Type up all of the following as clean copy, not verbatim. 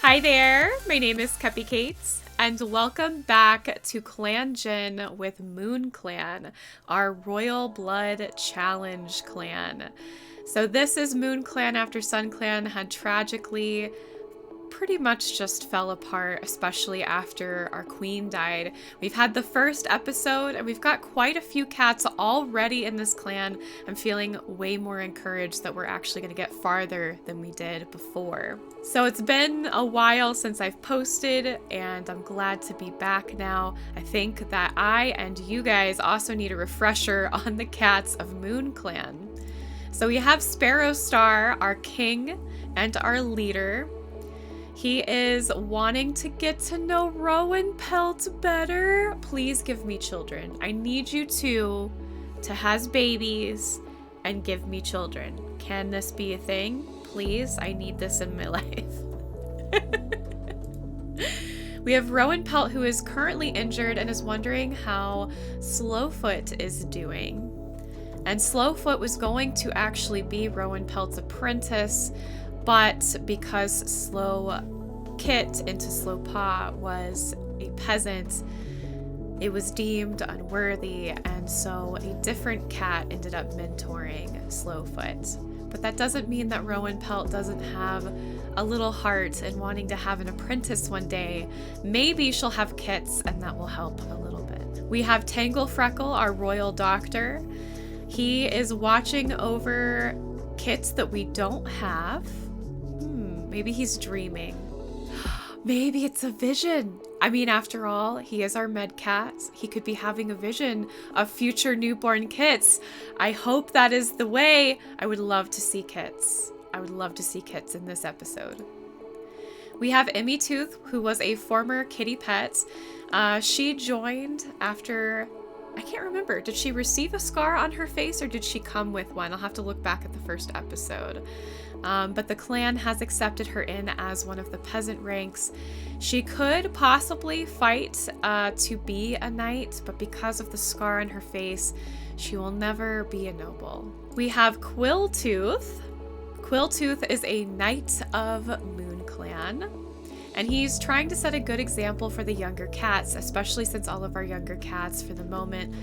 Hi there, my name is Cupicate, and welcome back to Clangen with Moon Clan, our Royal Blood Challenge clan. So this is Moon Clan after Sun Clan had tragically pretty much just fell apart, especially after our queen died. We've had the first episode and we've got quite a few cats already in this clan. I'm feeling way more encouraged that we're actually going to get farther than we did before. So it's been a while since I've posted and I'm glad to be back now. I think that I and you guys also need a refresher on the cats of Moon Clan. So we have Sparrow Star, our king and our leader. He is wanting to get to know Rowan Pelt better. Please give me children. I need you two to has babies and give me children. Can this be a thing? Please, I need this in my life. We have Rowan Pelt, who is currently injured and is wondering how Slowfoot is doing. And Slowfoot was going to actually be Rowan Pelt's apprentice, but because Slowkit into Slowpaw was a peasant, it was deemed unworthy, and so a different cat ended up mentoring Slowfoot. But that doesn't mean that Rowan Pelt doesn't have a little heart in wanting to have an apprentice one day. Maybe she'll have kits, and that will help a little bit. We have Tangle Freckle, our royal doctor. He is watching over kits that we don't have. Maybe he's dreaming. Maybe it's a vision. I mean, after all, he is our med cat. He could be having a vision of future newborn kits. I hope that is the way. I would love to see kits. I would love to see kits in this episode. We have Emmy Tooth, who was a former kitty pet. She joined after... I can't remember. Did she receive a scar on her face or did she come with one? I'll have to look back at the first episode. But the clan has accepted her in as one of the peasant ranks. She could possibly fight to be a knight, but because of the scar on her face, she will never be a noble. We have Quilltooth. Quilltooth is a knight of Moon Clan. And he's trying to set a good example for the younger cats, especially since all of our younger cats for the moment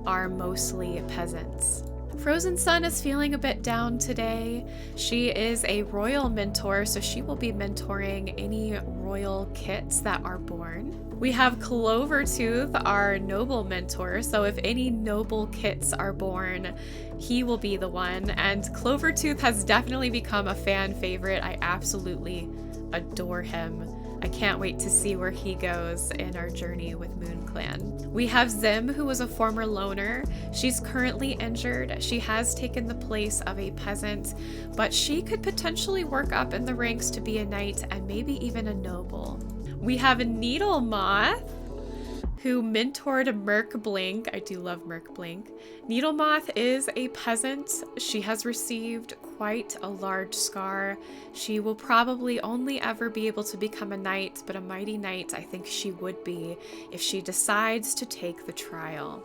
are mostly peasants. Frozen Sun is feeling a bit down today. She is a royal mentor, so she will be mentoring any royal kits that are born. We have Clovertooth, our noble mentor, so if any noble kits are born, he will be the one. And Clovertooth has definitely become a fan favorite. I absolutely adore him. I can't wait to see where he goes in our journey with Moon Clan. We have Zim, who was a former loner. She's currently injured. She has taken the place of a peasant, but she could potentially work up in the ranks to be a knight and maybe even a noble. We have a Needle Moth, who mentored Merkblink. I do love Merkblink. Needle Moth is a peasant. She has received quite a large scar. She will probably only ever be able to become a knight, but a mighty knight I think she would be if she decides to take the trial.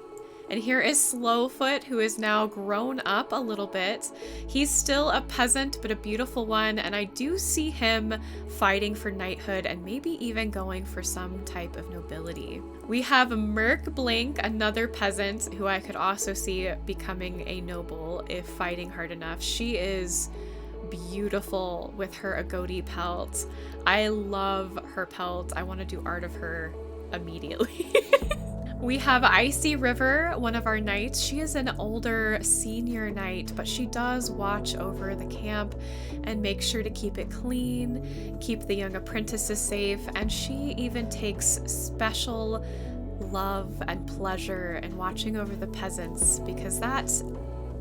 And here is Slowfoot, who is now grown up a little bit. He's still a peasant, but a beautiful one, and I do see him fighting for knighthood and maybe even going for some type of nobility. We have Merkblink, another peasant, who I could also see becoming a noble if fighting hard enough. She is beautiful with her agouti pelt. I love her pelt. I want to do art of her immediately. We have Icy River, one of our knights. She is an older senior knight, but she does watch over the camp and make sure to keep it clean, keep the young apprentices safe, and she even takes special love and pleasure in watching over the peasants because that,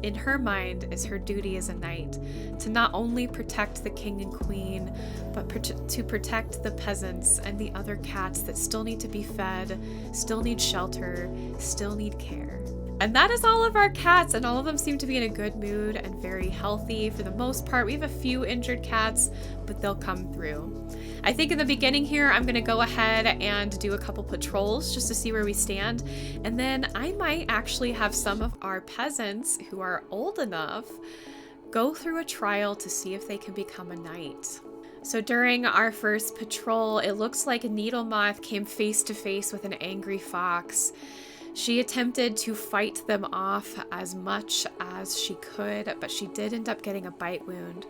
in her mind, is her duty as a knight, to not only protect the king and queen, but to protect the peasants and the other cats that still need to be fed, still need shelter, still need care. And that is all of our cats, and all of them seem to be in a good mood and very healthy for the most part. We have a few injured cats, but they'll come through. I think in the beginning here, I'm going to go ahead and do a couple patrols just to see where we stand. And then I might actually have some of our peasants who are old enough go through a trial to see if they can become a knight. So during our first patrol, it looks like Needlemoth came face to face with an angry fox. She attempted to fight them off as much as she could, but she did end up getting a bite wound.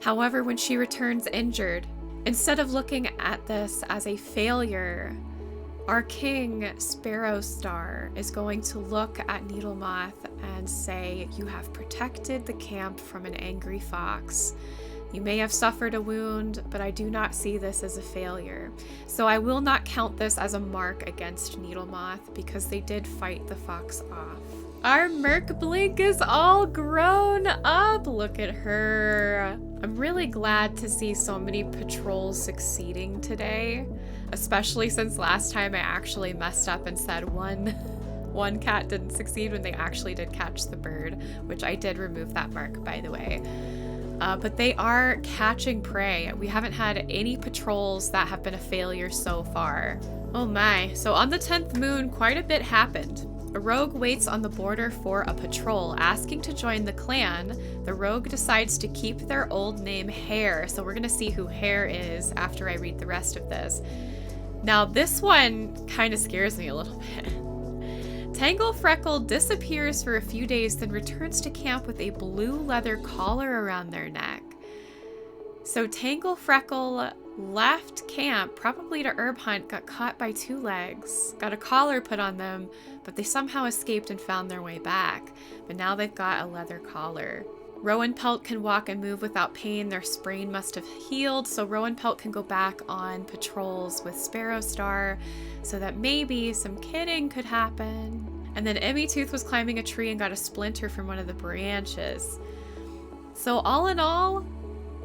However, when she returns injured, instead of looking at this as a failure, our king, Sparrow Star, is going to look at Needlemoth and say, "You have protected the camp from an angry fox. You may have suffered a wound, but I do not see this as a failure. So I will not count this as a mark against Needlemoth because they did fight the fox off." Our Merkblink is all grown up. Look at her. I'm really glad to see so many patrols succeeding today, especially since last time I actually messed up and said one cat didn't succeed when they actually did catch the bird, which I did remove that mark, by the way. But they are catching prey. We haven't had any patrols that have been a failure so far. Oh my. So on the 10th moon, quite a bit happened. A rogue waits on the border for a patrol, asking to join the clan. The rogue decides to keep their old name Hare. So we're going to see who Hare is after I read the rest of this. Now this one kind of scares me a little bit. Tangle Freckle disappears for a few days, then returns to camp with a blue leather collar around their neck. So Tangle Freckle left camp, probably to herb hunt, got caught by two legs, got a collar put on them, but they somehow escaped and found their way back. But now they've got a leather collar. Rowan Pelt can walk and move without pain. Their sprain must have healed, so Rowan Pelt can go back on patrols with Sparrow Star so that maybe some kidding could happen. And then Emmy Tooth was climbing a tree and got a splinter from one of the branches. So all in all,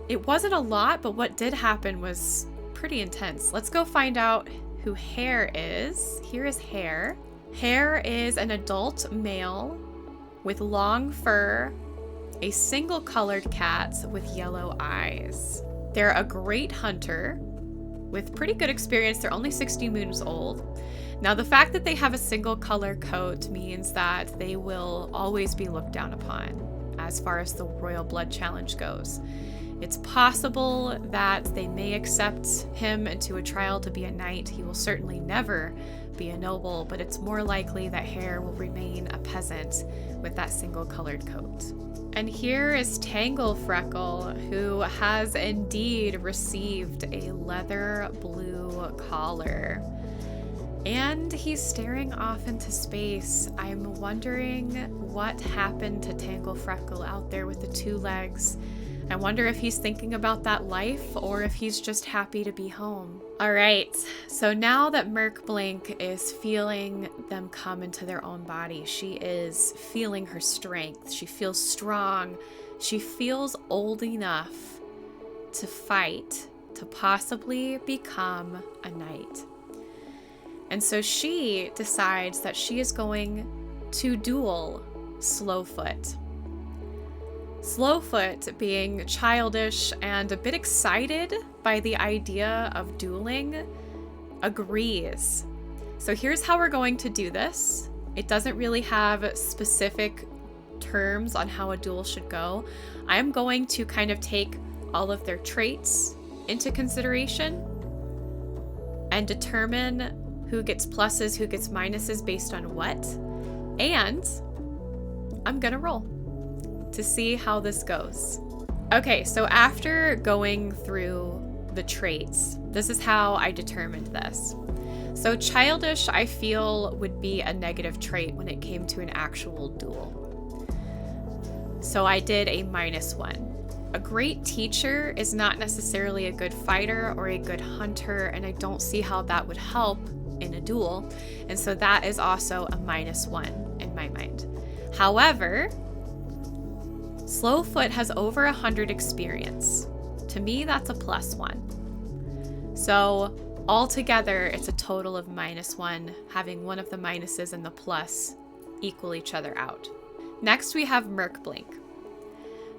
it wasn't a lot, but what did happen was pretty intense. Let's go find out who Hare is. Here is Hare. Hare is an adult male with long fur, a single colored cat with yellow eyes. They're a great hunter with pretty good experience. They're only 60 moons old. Now, the fact that they have a single color coat means that they will always be looked down upon as far as the Royal Blood Challenge goes. It's possible that they may accept him into a trial to be a knight. He will certainly never be a noble, but it's more likely that Hare will remain a peasant with that single colored coat. And here is Tangle Freckle, who has indeed received a leather blue collar. And he's staring off into space. I'm wondering what happened to Tangle Freckle out there with the two legs. I wonder if he's thinking about that life or if he's just happy to be home. All right, so now that Merkblink is feeling them come into their own body, she is feeling her strength. She feels strong. She feels old enough to fight, to possibly become a knight. And so she decides that she is going to duel Slowfoot. Slowfoot, being childish and a bit excited by the idea of dueling, agrees. So here's how we're going to do this. It doesn't really have specific terms on how a duel should go. I'm going to kind of take all of their traits into consideration and determine who gets pluses, who gets minuses based on what. And I'm gonna roll to see how this goes. Okay, so after going through the traits, this is how I determined this. So childish, I feel, would be a negative trait when it came to an actual duel. So I did a -1. A great teacher is not necessarily a good fighter or a good hunter, and I don't see how that would help in a duel. And so that is also a -1 in my mind. However, Slowfoot has over 100 experience. To me, that's a +1. So altogether, it's a total of -1, having one of the minuses and the plus equal each other out. Next, we have Merkblink.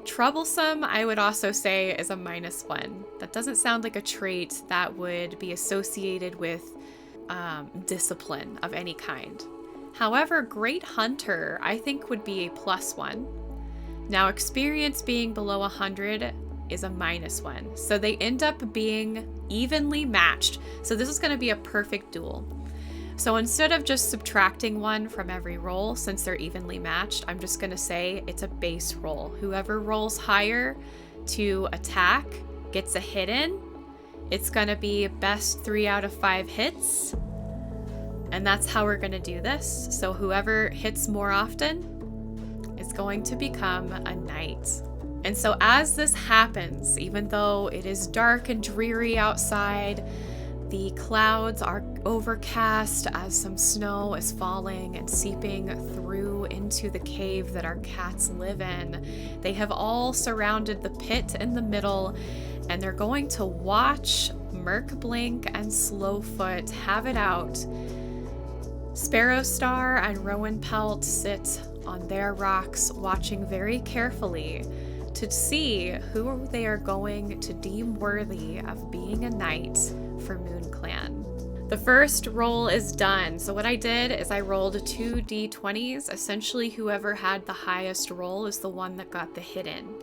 Troublesome, I would also say, is a -1. That doesn't sound like a trait that would be associated with discipline of any kind. However, Great Hunter, I think, would be a +1. Now, experience being below 100 is a -1. So they end up being evenly matched. So this is going to be a perfect duel. So instead of just subtracting 1 from every roll, since they're evenly matched, I'm just going to say it's a base roll. Whoever rolls higher to attack gets a hit in. It's going to be best 3 out of 5 hits. And that's how we're going to do this. So whoever hits more often is going to become a knight. And so as this happens, even though it is dark and dreary outside, the clouds are overcast as some snow is falling and seeping through into the cave that our cats live in. They have all surrounded the pit in the middle, and they're going to watch Merkblink and Slowfoot have it out. Sparrowstar and Rowanpelt sit on their rocks, watching very carefully to see who they are going to deem worthy of being a knight for Moon Clan. The first roll is done. So what I did is I rolled 2 d20s. Essentially, whoever had the highest roll is the one that got the hit in.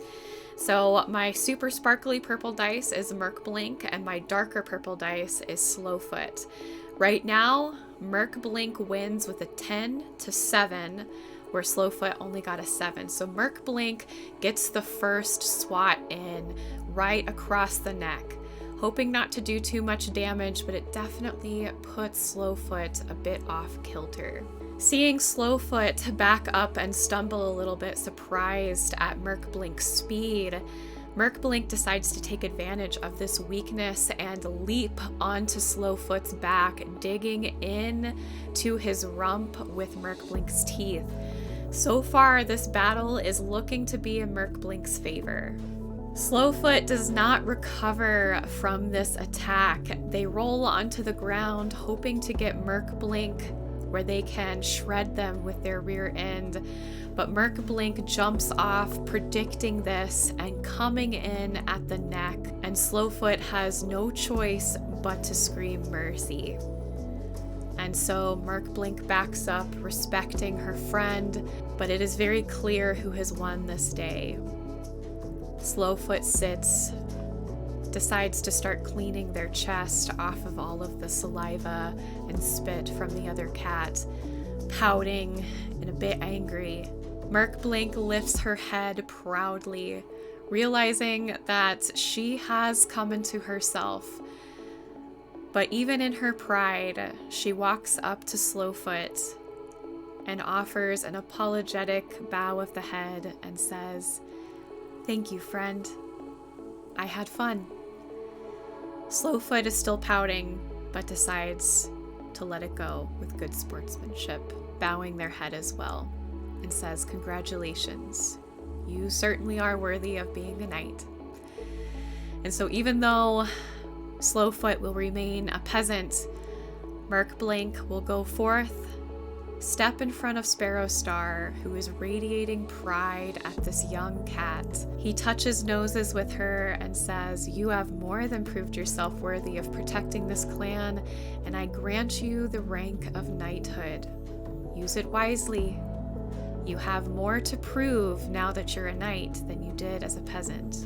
So my super sparkly purple dice is Merkblink, and my darker purple dice is Slowfoot. Right now, Merkblink wins with a 10-7, where Slowfoot only got a 7. So Merkblink gets the first swat in right across the neck, hoping not to do too much damage, but it definitely puts Slowfoot a bit off kilter. Seeing Slowfoot back up and stumble a little bit, surprised at Merkblink's speed, Merkblink decides to take advantage of this weakness and leap onto Slowfoot's back, digging in to his rump with Merkblink's teeth. So far, this battle is looking to be in Merkblink's favor. Slowfoot does not recover from this attack. They roll onto the ground, hoping to get Merkblink where they can shred them with their rear end. But Merkblink jumps off, predicting this and coming in at the neck, and Slowfoot has no choice but to scream mercy. And so Merkblink backs up, respecting her friend, but it is very clear who has won this day. Slowfoot sits, decides to start cleaning their chest off of all of the saliva and spit from the other cat, pouting and a bit angry. Merkblink lifts her head proudly, realizing that she has come into herself. But even in her pride, she walks up to Slowfoot and offers an apologetic bow of the head and says, "Thank you, friend. I had fun." Slowfoot is still pouting, but decides to let it go with good sportsmanship, bowing their head as well, and says, "Congratulations. You certainly are worthy of being a knight." And so even though Slowfoot will remain a peasant, Merkblink will go forth, step in front of Sparrowstar, who is radiating pride at this young cat. He touches noses with her and says, "You have more than proved yourself worthy of protecting this clan, and I grant you the rank of knighthood. Use it wisely. You have more to prove now that you're a knight than you did as a peasant."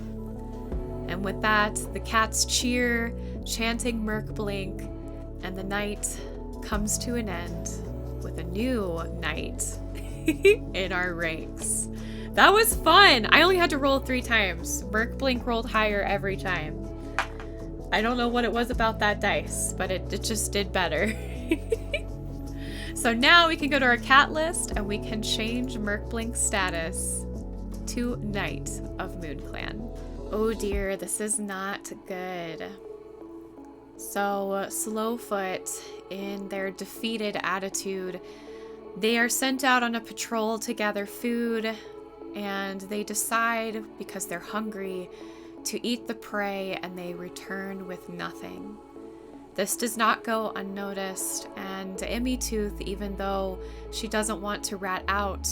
And with that, the cats cheer, chanting Merkblink, and the night comes to an end with a new knight in our ranks. That was fun! I only had to roll 3 times. Merkblink rolled higher every time. I don't know what it was about that dice, but it just did better. So now we can go to our cat list and we can change Merkblink's status to Knight of Moon Clan. Oh dear, this is not good. So Slowfoot, in their defeated attitude, they are sent out on a patrol to gather food, and they decide, because they're hungry, to eat the prey, and they return with nothing. This does not go unnoticed, and Immytooth, even though she doesn't want to rat out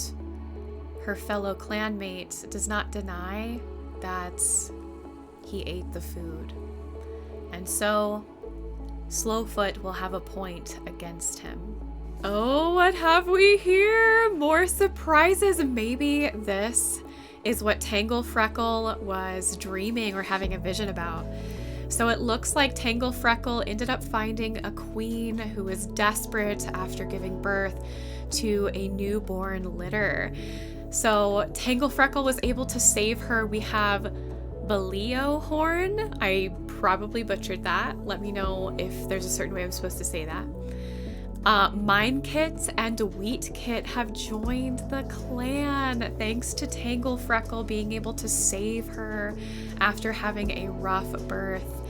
her fellow clanmate, does not deny that he ate the food. And so Slowfoot will have a point against him. Oh, what have we here? More surprises. Maybe this is what Tangle Freckle was dreaming or having a vision about. So it looks like Tangle Freckle ended up finding a queen who was desperate after giving birth to a newborn litter. So Tangle Freckle was able to save her. We have Belio Horn. I probably butchered that. Let me know if there's a certain way I'm supposed to say that. Mine Kit and Wheat Kit have joined the clan thanks to Tangle Freckle being able to save her after having a rough birth.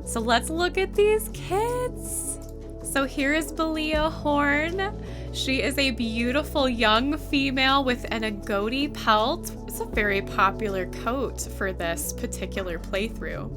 So let's look at these kits. So here is Belio Horn. She is a beautiful young female with an agouti pelt. It's a very popular coat for this particular playthrough.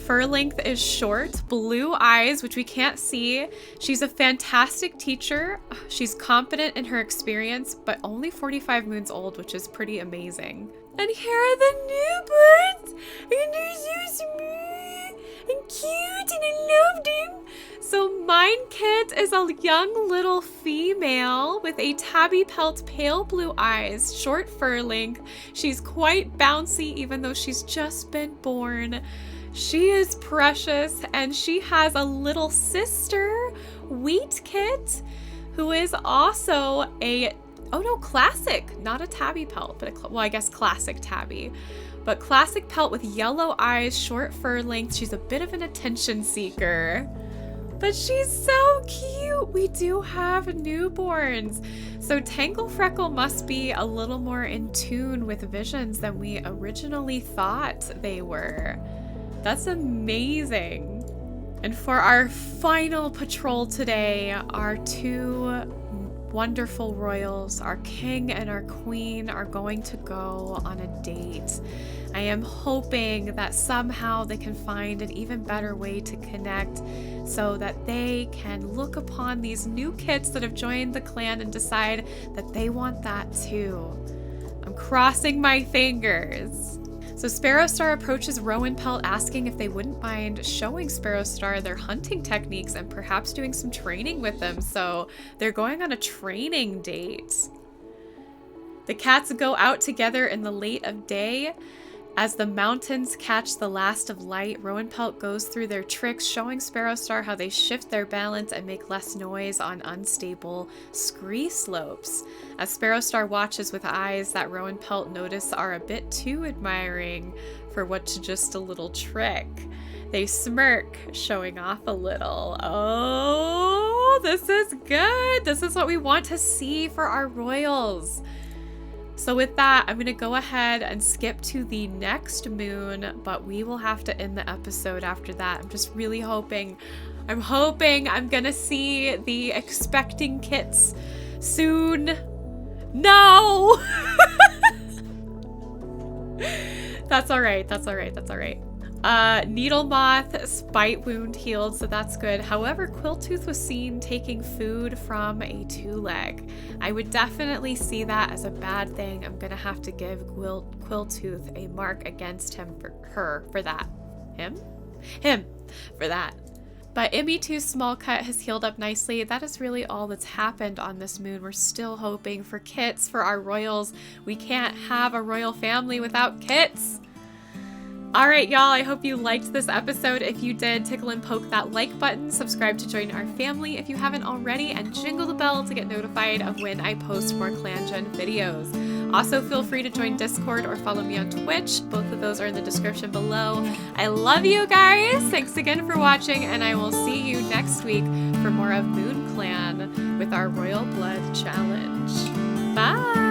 Fur length is short, blue eyes, which we can't see. She's a fantastic teacher. She's confident in her experience, but only 45 moons old, which is pretty amazing. And here are the newborns, and they're so smooth and cute, and I love them. So Mine Kit is a young little female with a tabby pelt, pale blue eyes, short fur length. She's quite bouncy, even though she's just been born. She is precious, and she has a little sister, Wheat Kit, who is also classic, not a tabby pelt, but I guess classic tabby, but classic pelt with yellow eyes, short fur length. She's a bit of an attention seeker, but she's so cute. We do have newborns. So Tangle Freckle must be a little more in tune with visions than we originally thought they were. That's amazing. And for our final patrol today, our two wonderful royals, our king and our queen, are going to go on a date. I am hoping that somehow they can find an even better way to connect so that they can look upon these new kits that have joined the clan and decide that they want that too. I'm crossing my fingers. So Sparrowstar approaches Rowan Pelt asking if they wouldn't mind showing Sparrowstar their hunting techniques and perhaps doing some training with them. So they're going on a training date. The cats go out together in the late of day. As the mountains catch the last of light, Rowan Pelt goes through their tricks, showing Sparrowstar how they shift their balance and make less noise on unstable scree slopes. As Sparrowstar watches with eyes that Rowan Pelt notice are a bit too admiring for what's just a little trick. They smirk, showing off a little. Oh, this is good. This is what we want to see for our royals. So with that, I'm going to go ahead and skip to the next moon, but we will have to end the episode after that. I'm just really hoping I'm going to see the expecting kits soon. No! That's all right. Needle Moth bite wound healed, so that's good. However, Quilltooth was seen taking food from a two-leg. I would definitely see that as a bad thing. I'm gonna have to give Quilltooth a mark against him for that. Him for that. But ME2's small cut has healed up nicely. That is really all that's happened on this moon. We're still hoping for kits for our royals. We can't have a royal family without kits. All right, y'all, I hope you liked this episode. If you did, tickle and poke that like button, subscribe to join our family if you haven't already, and jingle the bell to get notified of when I post more ClanGen videos. Also, feel free to join Discord or follow me on Twitch. Both of those are in the description below. I love you guys. Thanks again for watching, and I will see you next week for more of Moon Clan with our Royal Blood Challenge. Bye!